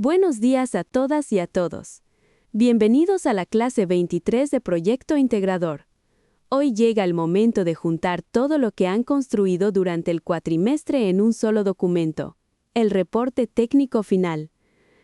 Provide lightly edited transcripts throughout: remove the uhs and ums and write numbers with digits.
Buenos días a todas y a todos. Bienvenidos a la clase 23 de Proyecto Integrador. Hoy llega el momento de juntar todo lo que han construido durante el cuatrimestre en un solo documento, el reporte técnico final.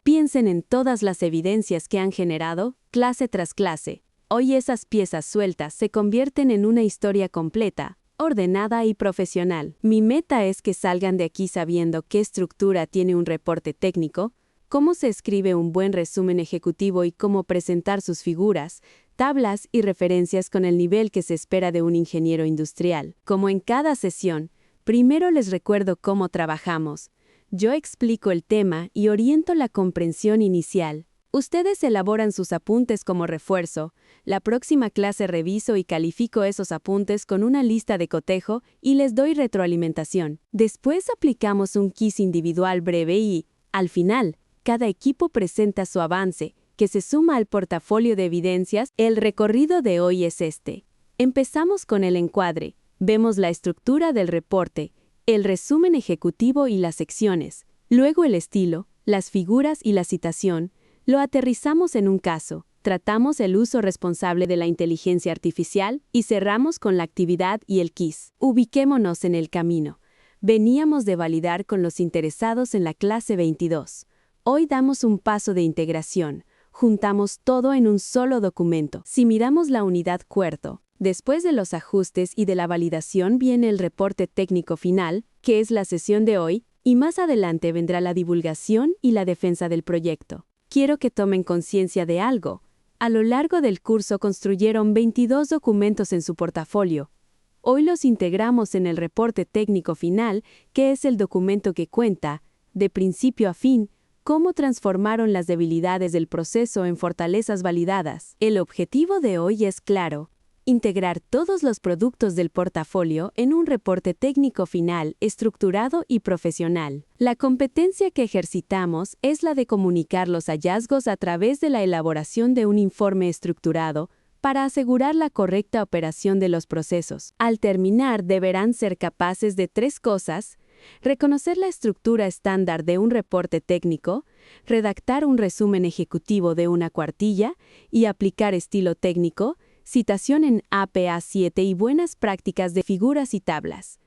Piensen en todas las evidencias que han generado, clase tras clase. Hoy esas piezas sueltas se convierten en una historia completa, ordenada y profesional. Mi meta es que salgan de aquí sabiendo qué estructura tiene un reporte técnico, cómo se escribe un buen resumen ejecutivo y cómo presentar sus figuras, tablas y referencias con el nivel que se espera de un ingeniero industrial. Como en cada sesión, primero les recuerdo cómo trabajamos. Yo explico el tema y oriento la comprensión inicial. Ustedes elaboran sus apuntes como refuerzo. La próxima clase reviso y califico esos apuntes con una lista de cotejo y les doy retroalimentación. Después aplicamos un quiz individual breve y, al final, cada equipo presenta su avance, que se suma al portafolio de evidencias. El recorrido de hoy es este. Empezamos con el encuadre. Vemos la estructura del reporte, el resumen ejecutivo y las secciones. Luego el estilo, las figuras y la citación. Lo aterrizamos en un caso. Tratamos el uso responsable de la inteligencia artificial y cerramos con la actividad y el quiz. Ubiquémonos en el camino. Veníamos de validar con los interesados en la clase 22. Hoy damos un paso de integración. Juntamos todo en un solo documento. Si miramos la unidad cuarto, después de los ajustes y de la validación viene el reporte técnico final, que es la sesión de hoy, y más adelante vendrá la divulgación y la defensa del proyecto. Quiero que tomen conciencia de algo. A lo largo del curso construyeron 22 documentos en su portafolio. Hoy los integramos en el reporte técnico final, que es el documento que cuenta, de principio a fin, cómo transformaron las debilidades del proceso en fortalezas validadas. El objetivo de hoy es claro: integrar todos los productos del portafolio en un reporte técnico final, estructurado y profesional. La competencia que ejercitamos es la de comunicar los hallazgos a través de la elaboración de un informe estructurado para asegurar la correcta operación de los procesos. Al terminar, deberán ser capaces de 3 cosas: reconocer la estructura estándar de un reporte técnico, redactar un resumen ejecutivo de una cuartilla y aplicar estilo técnico, citación en APA 7 y buenas prácticas de figuras y tablas.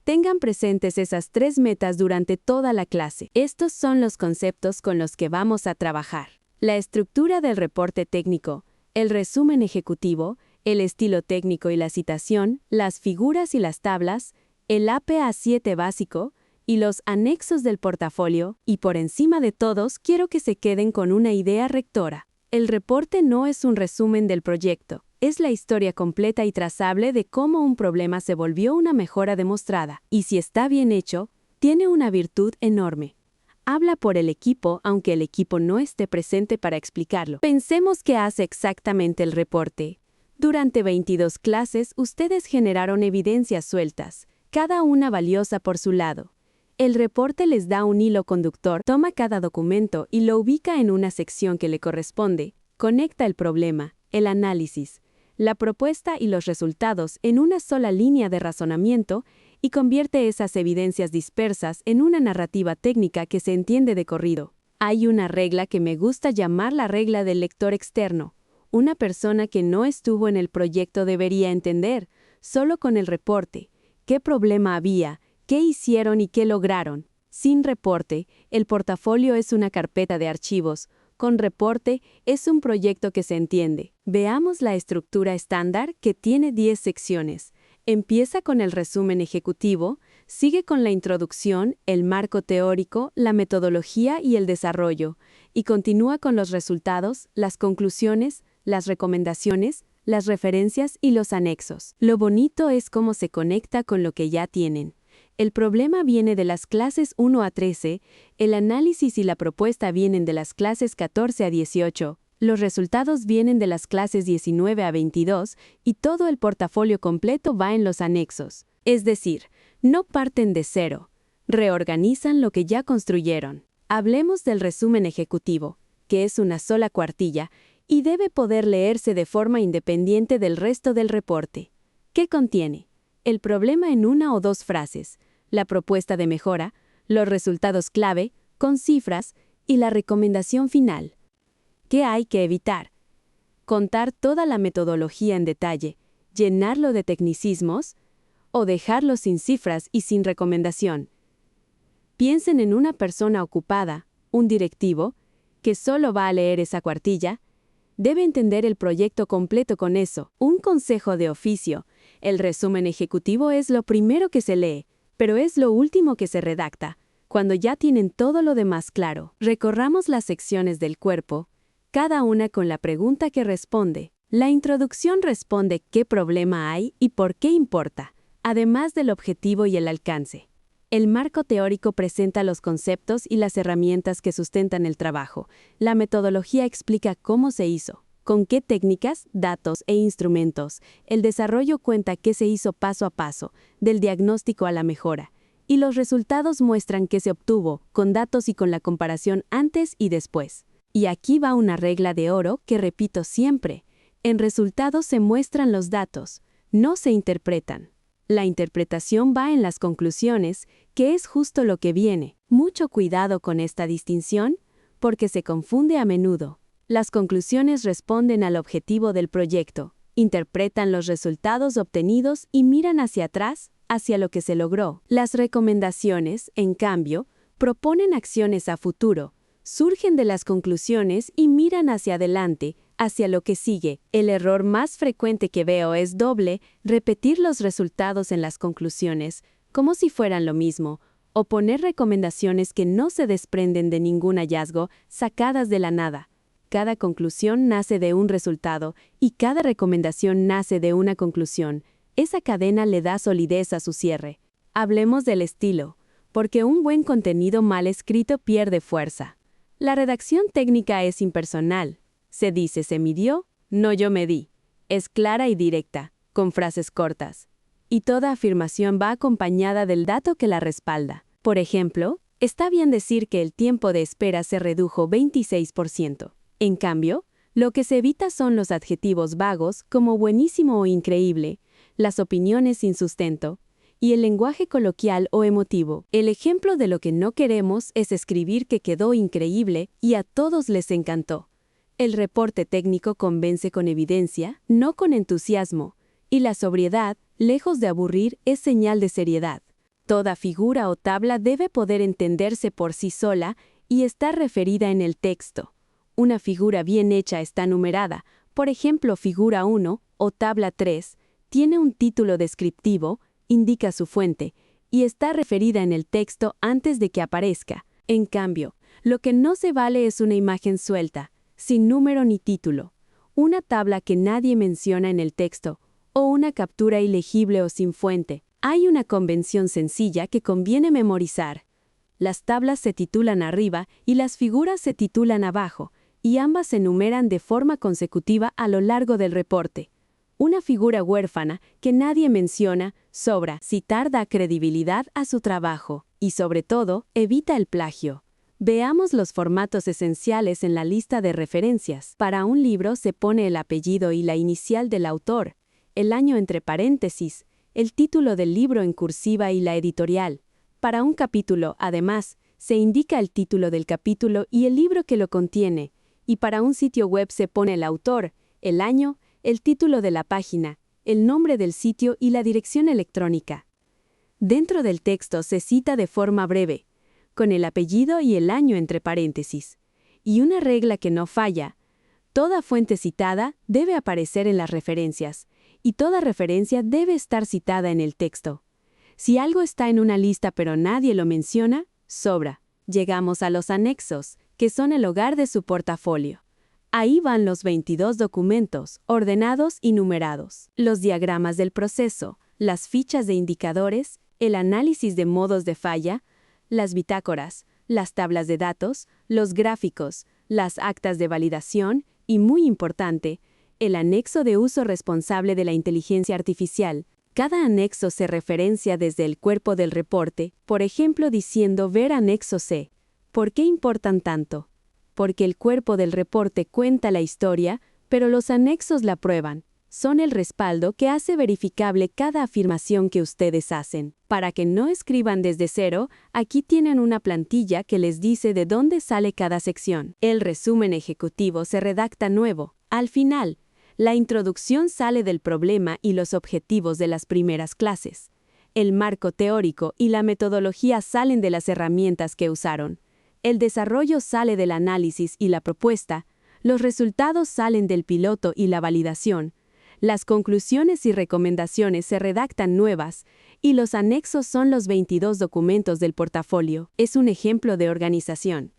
Tengan presentes esas 3 metas durante toda la clase. Estos son los conceptos con los que vamos a trabajar: la estructura del reporte técnico, el resumen ejecutivo, el estilo técnico y la citación, las figuras y las tablas, el APA 7 básico y los anexos del portafolio, y por encima de todos quiero que se queden con una idea rectora. El reporte no es un resumen del proyecto, es la historia completa y trazable de cómo un problema se volvió una mejora demostrada, y si está bien hecho, tiene una virtud enorme. Habla por el equipo aunque el equipo no esté presente para explicarlo. Pensemos qué hace exactamente el reporte. Durante 22 clases ustedes generaron evidencias sueltas, cada una valiosa por su lado. El reporte les da un hilo conductor, toma cada documento y lo ubica en una sección que le corresponde, conecta el problema, el análisis, la propuesta y los resultados en una sola línea de razonamiento y convierte esas evidencias dispersas en una narrativa técnica que se entiende de corrido. Hay una regla que me gusta llamar la regla del lector externo. Una persona que no estuvo en el proyecto debería entender, solo con el reporte, qué problema había, qué hicieron y qué lograron. Sin reporte, el portafolio es una carpeta de archivos. Con reporte, es un proyecto que se entiende. Veamos la estructura estándar, que tiene 10 secciones. Empieza con el resumen ejecutivo, sigue con la introducción, el marco teórico, la metodología y el desarrollo, y continúa con los resultados, las conclusiones, las recomendaciones, las referencias y los anexos. Lo bonito es cómo se conecta con lo que ya tienen. El problema viene de las clases 1 a 13, el análisis y la propuesta vienen de las clases 14 a 18, los resultados vienen de las clases 19 a 22 y todo el portafolio completo va en los anexos. Es decir, no parten de cero, reorganizan lo que ya construyeron. Hablemos del resumen ejecutivo, que es una sola cuartilla, y debe poder leerse de forma independiente del resto del reporte. ¿Qué contiene? El problema en 1 o 2 frases, la propuesta de mejora, los resultados clave, con cifras, Y la recomendación final. ¿Qué hay que evitar? Contar toda la metodología en detalle, llenarlo de tecnicismos o dejarlo sin cifras y sin recomendación. Piensen en una persona ocupada, un directivo, que solo va a leer esa cuartilla. Debe entender el proyecto completo con eso. Un consejo de oficio. El resumen ejecutivo es lo primero que se lee, pero es lo último que se redacta, cuando ya tienen todo lo demás claro. Recorramos las secciones del cuerpo, cada una con la pregunta que responde. La introducción responde qué problema hay y por qué importa, además del objetivo y el alcance. El marco teórico presenta los conceptos y las herramientas que sustentan el trabajo. La metodología explica cómo se hizo, con qué técnicas, datos e instrumentos. El desarrollo cuenta qué se hizo paso a paso, del diagnóstico a la mejora. Y los resultados muestran qué se obtuvo, con datos y con la comparación antes y después. Y aquí va una regla de oro que repito siempre. En resultados se muestran los datos, no se interpretan. La interpretación va en las conclusiones, que es justo lo que viene. Mucho cuidado con esta distinción, porque se confunde a menudo. Las conclusiones responden al objetivo del proyecto, interpretan los resultados obtenidos y miran hacia atrás, hacia lo que se logró. Las recomendaciones, en cambio, proponen acciones a futuro, surgen de las conclusiones y miran hacia adelante, hacia lo que sigue. El error más frecuente que veo es doble, repetir los resultados en las conclusiones, como si fueran lo mismo, o poner recomendaciones que no se desprenden de ningún hallazgo, sacadas de la nada. Cada conclusión nace de un resultado y cada recomendación nace de una conclusión. Esa cadena le da solidez a su cierre. Hablemos del estilo, porque un buen contenido mal escrito pierde fuerza. La redacción técnica es impersonal. Se dice se midió, no yo medí. Es clara y directa, con frases cortas. Y toda afirmación va acompañada del dato que la respalda. Por ejemplo, está bien decir que el tiempo de espera se redujo 26%. En cambio, lo que se evita son los adjetivos vagos como buenísimo o increíble, las opiniones sin sustento, y el lenguaje coloquial o emotivo. El ejemplo de lo que no queremos es escribir que quedó increíble y a todos les encantó. El reporte técnico convence con evidencia, no con entusiasmo, y la sobriedad, lejos de aburrir, es señal de seriedad. Toda figura o tabla debe poder entenderse por sí sola y estar referida en el texto. Una figura bien hecha está numerada, por ejemplo, figura 1 o tabla 3, tiene un título descriptivo, indica su fuente, y está referida en el texto antes de que aparezca. En cambio, lo que no se vale es una imagen suelta, sin número ni título, una tabla que nadie menciona en el texto, o una captura ilegible o sin fuente. Hay una convención sencilla que conviene memorizar. Las tablas se titulan arriba y las figuras se titulan abajo, y ambas se enumeran de forma consecutiva a lo largo del reporte. Una figura huérfana que nadie menciona sobra. Citar da credibilidad a su trabajo y, sobre todo, evita el plagio. Veamos los formatos esenciales en la lista de referencias. Para un libro se pone el apellido y la inicial del autor, el año entre paréntesis, el título del libro en cursiva y la editorial. Para un capítulo, además, se indica el título del capítulo y el libro que lo contiene. Y para un sitio web se pone el autor, el año, el título de la página, el nombre del sitio y la dirección electrónica. Dentro del texto se cita de forma breve, con el apellido y el año entre paréntesis. Y una regla que no falla: toda fuente citada debe aparecer en las referencias, y toda referencia debe estar citada en el texto. Si algo está en una lista pero nadie lo menciona, sobra. Llegamos a los anexos, que son el hogar de su portafolio. Ahí van los 22 documentos, ordenados y numerados, los diagramas del proceso, las fichas de indicadores, el análisis de modos de falla, las bitácoras, las tablas de datos, los gráficos, las actas de validación y, muy importante, el anexo de uso responsable de la inteligencia artificial. Cada anexo se referencia desde el cuerpo del reporte, por ejemplo diciendo ver anexo C. ¿Por qué importan tanto? Porque el cuerpo del reporte cuenta la historia, pero los anexos la prueban. son el respaldo que hace verificable cada afirmación que ustedes hacen. Para que no escriban desde cero, aquí tienen una plantilla que les dice de dónde sale cada sección. El resumen ejecutivo se redacta nuevo. Al final, la introducción sale del problema y los objetivos de las primeras clases. El marco teórico y la metodología salen de las herramientas que usaron. El desarrollo sale del análisis y la propuesta. Los resultados salen del piloto y la validación. Las conclusiones y recomendaciones se redactan nuevas y los anexos son los 22 documentos del portafolio. Es un ejemplo de organización.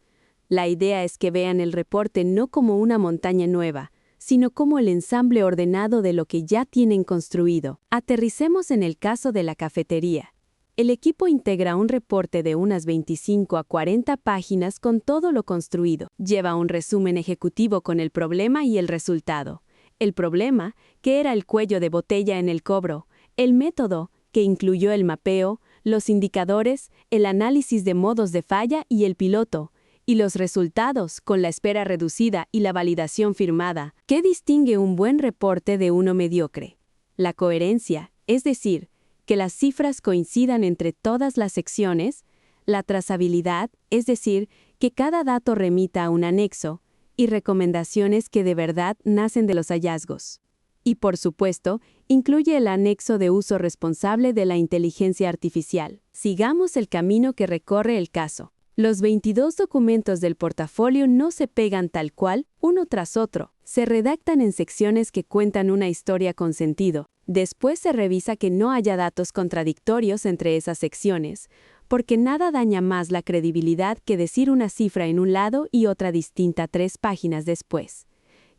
La idea es que vean el reporte no como una montaña nueva, sino como el ensamble ordenado de lo que ya tienen construido. Aterricemos en el caso de la cafetería. El equipo integra un reporte de unas 25 a 40 páginas con todo lo construido. Lleva un resumen ejecutivo con el problema y el resultado. El problema, que era el cuello de botella en el cobro. El método, que incluyó el mapeo, los indicadores, el análisis de modos de falla y el piloto. Y los resultados, con la espera reducida y la validación firmada. ¿Qué distingue un buen reporte de uno mediocre? La coherencia, es decir, que las cifras coincidan entre todas las secciones, la trazabilidad, es decir, que cada dato remita a un anexo, y recomendaciones que de verdad nacen de los hallazgos. Y por supuesto, incluye el anexo de uso responsable de la inteligencia artificial. Sigamos el camino que recorre el caso. Los 22 documentos del portafolio no se pegan tal cual, uno tras otro. Se redactan en secciones que cuentan una historia con sentido. Después se revisa que no haya datos contradictorios entre esas secciones, porque nada daña más la credibilidad que decir una cifra en un lado y otra distinta 3 páginas después.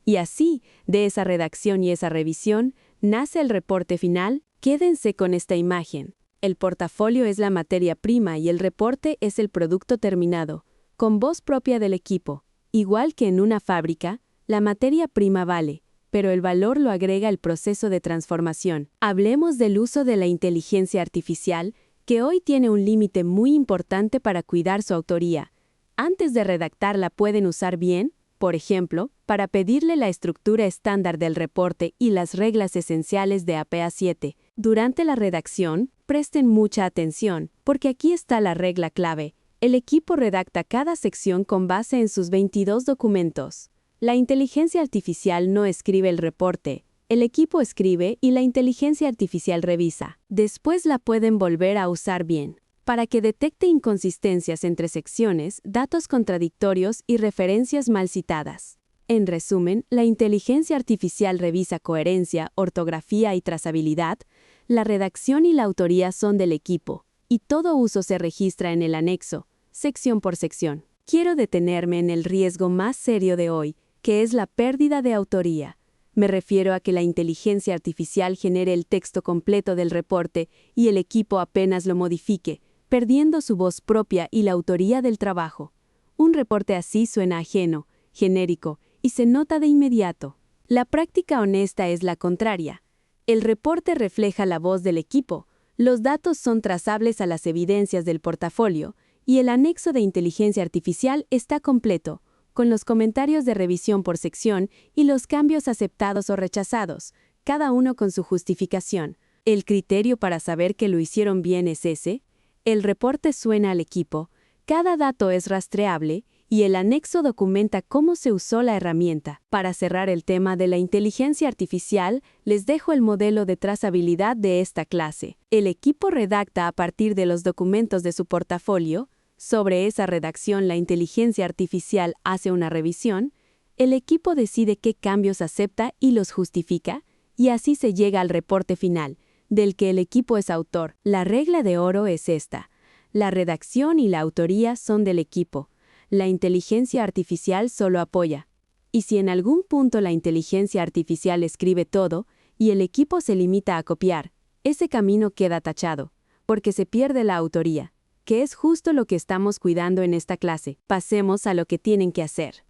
Y así, de esa redacción y esa revisión, nace el reporte final. Quédense con esta imagen. El portafolio es la materia prima y el reporte es el producto terminado, con voz propia del equipo. Igual que en una fábrica, la materia prima vale, pero el valor lo agrega el proceso de transformación. Hablemos del uso de la inteligencia artificial, que hoy tiene un límite muy importante para cuidar su autoría. Antes de redactarla pueden usar bien, por ejemplo, para pedirle la estructura estándar del reporte y las reglas esenciales de APA 7. Durante la redacción, presten mucha atención, porque aquí está la regla clave. El equipo redacta cada sección con base en sus 22 documentos. La inteligencia artificial no escribe el reporte. El equipo escribe y la inteligencia artificial revisa. Después la pueden volver a usar bien, para que detecte inconsistencias entre secciones, datos contradictorios y referencias mal citadas. En resumen, la inteligencia artificial revisa coherencia, ortografía y trazabilidad. La redacción y la autoría son del equipo, y todo uso se registra en el anexo, sección por sección. Quiero detenerme en el riesgo más serio de hoy, que es la pérdida de autoría. Me refiero a que la inteligencia artificial genere el texto completo del reporte y el equipo apenas lo modifique, perdiendo su voz propia y la autoría del trabajo. Un reporte así suena ajeno, genérico, y se nota de inmediato. La práctica honesta es la contraria. El reporte refleja la voz del equipo, los datos son trazables a las evidencias del portafolio, y el anexo de inteligencia artificial está completo, con los comentarios de revisión por sección y los cambios aceptados o rechazados, cada uno con su justificación. ¿El criterio para saber que lo hicieron bien es ese? El reporte suena al equipo, cada dato es rastreable y el anexo documenta cómo se usó la herramienta. Para cerrar el tema de la inteligencia artificial, les dejo el modelo de trazabilidad de esta clase. El equipo redacta a partir de los documentos de su portafolio. Sobre esa redacción la inteligencia artificial hace una revisión. El equipo decide qué cambios acepta y los justifica, y así se llega al reporte final, del que el equipo es autor. La regla de oro es esta. La redacción y la autoría son del equipo. La inteligencia artificial solo apoya. Y si en algún punto la inteligencia artificial escribe todo y el equipo se limita a copiar, ese camino queda tachado, porque se pierde la autoría, que es justo lo que estamos cuidando en esta clase. Pasemos a lo que tienen que hacer.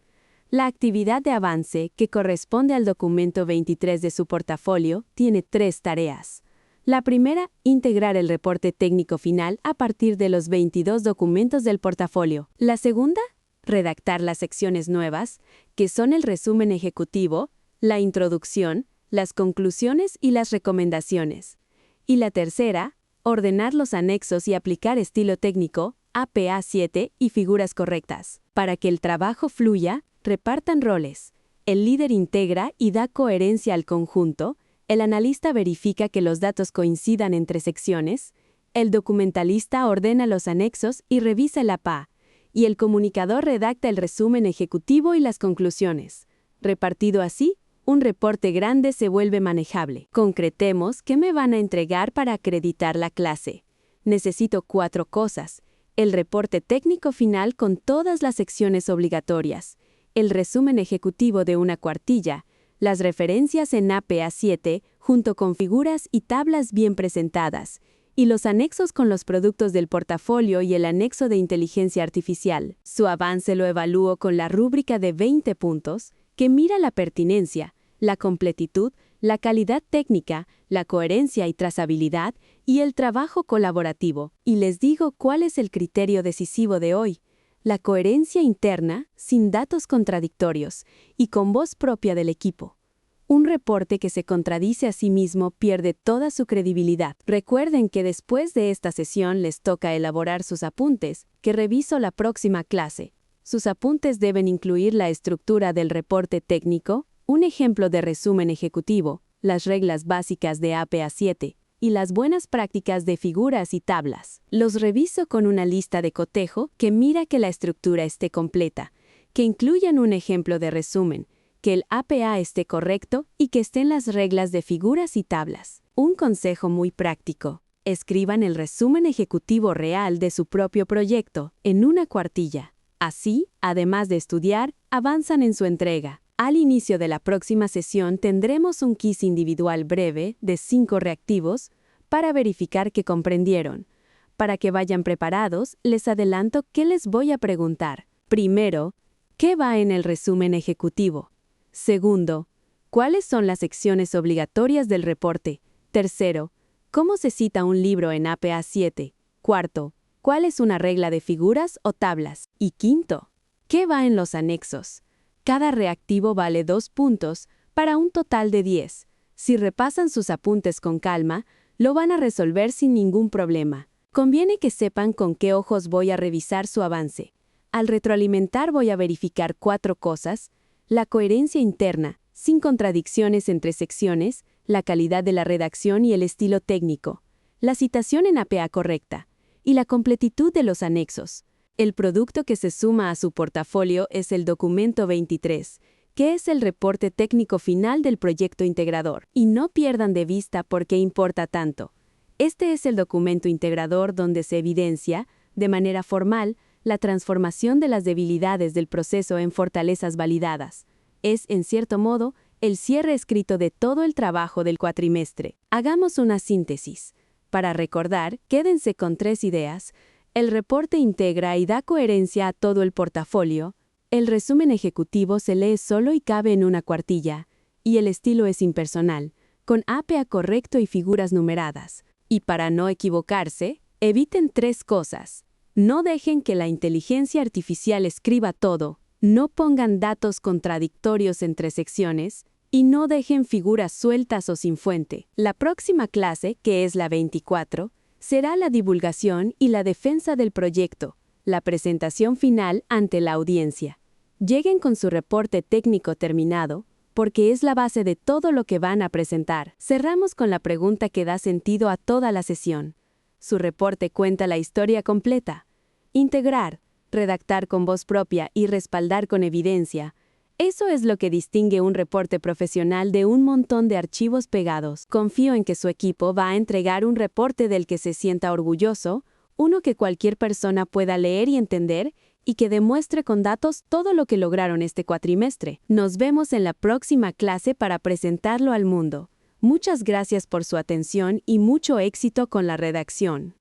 La actividad de avance, que corresponde al documento 23 de su portafolio, tiene 3 tareas. La primera, integrar el reporte técnico final a partir de los 22 documentos del portafolio. La segunda, redactar las secciones nuevas, que son el resumen ejecutivo, la introducción, las conclusiones y las recomendaciones. Y la tercera, ordenar los anexos y aplicar estilo técnico, APA 7 y figuras correctas. Para que el trabajo fluya, repartan roles. El líder integra y da coherencia al conjunto, el analista verifica que los datos coincidan entre secciones, el documentalista ordena los anexos y revisa el APA, y el comunicador redacta el resumen ejecutivo y las conclusiones. Repartido así, un reporte grande se vuelve manejable. Concretemos qué me van a entregar para acreditar la clase. Necesito 4 cosas: el reporte técnico final con todas las secciones obligatorias, el resumen ejecutivo de una cuartilla, las referencias en APA 7 junto con figuras y tablas bien presentadas, y los anexos con los productos del portafolio y el anexo de inteligencia artificial. Su avance lo evalúo con la rúbrica de 20 puntos, que mira la pertinencia, la completitud, la calidad técnica, la coherencia y trazabilidad, y el trabajo colaborativo. Y les digo cuál es el criterio decisivo de hoy: la coherencia interna, sin datos contradictorios, y con voz propia del equipo. Un reporte que se contradice a sí mismo pierde toda su credibilidad. Recuerden que después de esta sesión les toca elaborar sus apuntes, que reviso la próxima clase. Sus apuntes deben incluir la estructura del reporte técnico, un ejemplo de resumen ejecutivo, las reglas básicas de APA 7 y las buenas prácticas de figuras y tablas. Los reviso con una lista de cotejo que mira que la estructura esté completa, que incluyan un ejemplo de resumen, que el APA esté correcto y que estén las reglas de figuras y tablas. Un consejo muy práctico: escriban el resumen ejecutivo real de su propio proyecto en una cuartilla. Así, además de estudiar, avanzan en su entrega. Al inicio de la próxima sesión tendremos un quiz individual breve de 5 reactivos para verificar que comprendieron. Para que vayan preparados, les adelanto qué les voy a preguntar. Primero, ¿qué va en el resumen ejecutivo? Segundo, ¿cuáles son las secciones obligatorias del reporte? Tercero, ¿cómo se cita un libro en APA 7? Cuarto, ¿cuál es una regla de figuras o tablas? Y quinto, ¿qué va en los anexos? Cada reactivo vale 2 puntos para un total de 10. Si repasan sus apuntes con calma, lo van a resolver sin ningún problema. Conviene que sepan con qué ojos voy a revisar su avance. Al retroalimentar voy a verificar 4 cosas: la coherencia interna, sin contradicciones entre secciones, la calidad de la redacción y el estilo técnico, la citación en APA correcta, y la completitud de los anexos. El producto que se suma a su portafolio es el documento 23, que es el reporte técnico final del proyecto integrador. Y no pierdan de vista por qué importa tanto. Este es el documento integrador donde se evidencia, de manera formal, la transformación de las debilidades del proceso en fortalezas validadas. Es, en cierto modo, el cierre escrito de todo el trabajo del cuatrimestre. Hagamos una síntesis. Para recordar, quédense con 3 ideas. El reporte integra y da coherencia a todo el portafolio. El resumen ejecutivo se lee solo y cabe en una cuartilla. Y el estilo es impersonal, con APA correcto y figuras numeradas. Y para no equivocarse, eviten 3 cosas. No dejen que la inteligencia artificial escriba todo, no pongan datos contradictorios entre secciones, y no dejen figuras sueltas o sin fuente. La próxima clase, que es la 24, será la divulgación y la defensa del proyecto, la presentación final ante la audiencia. Lleguen con su reporte técnico terminado, porque es la base de todo lo que van a presentar. Cerramos con la pregunta que da sentido a toda la sesión. Su reporte cuenta la historia completa. Integrar, redactar con voz propia y respaldar con evidencia. Eso es lo que distingue un reporte profesional de un montón de archivos pegados. Confío en que su equipo va a entregar un reporte del que se sienta orgulloso, uno que cualquier persona pueda leer y entender, y que demuestre con datos todo lo que lograron este cuatrimestre. Nos vemos en la próxima clase para presentarlo al mundo. Muchas gracias por su atención y mucho éxito con la redacción.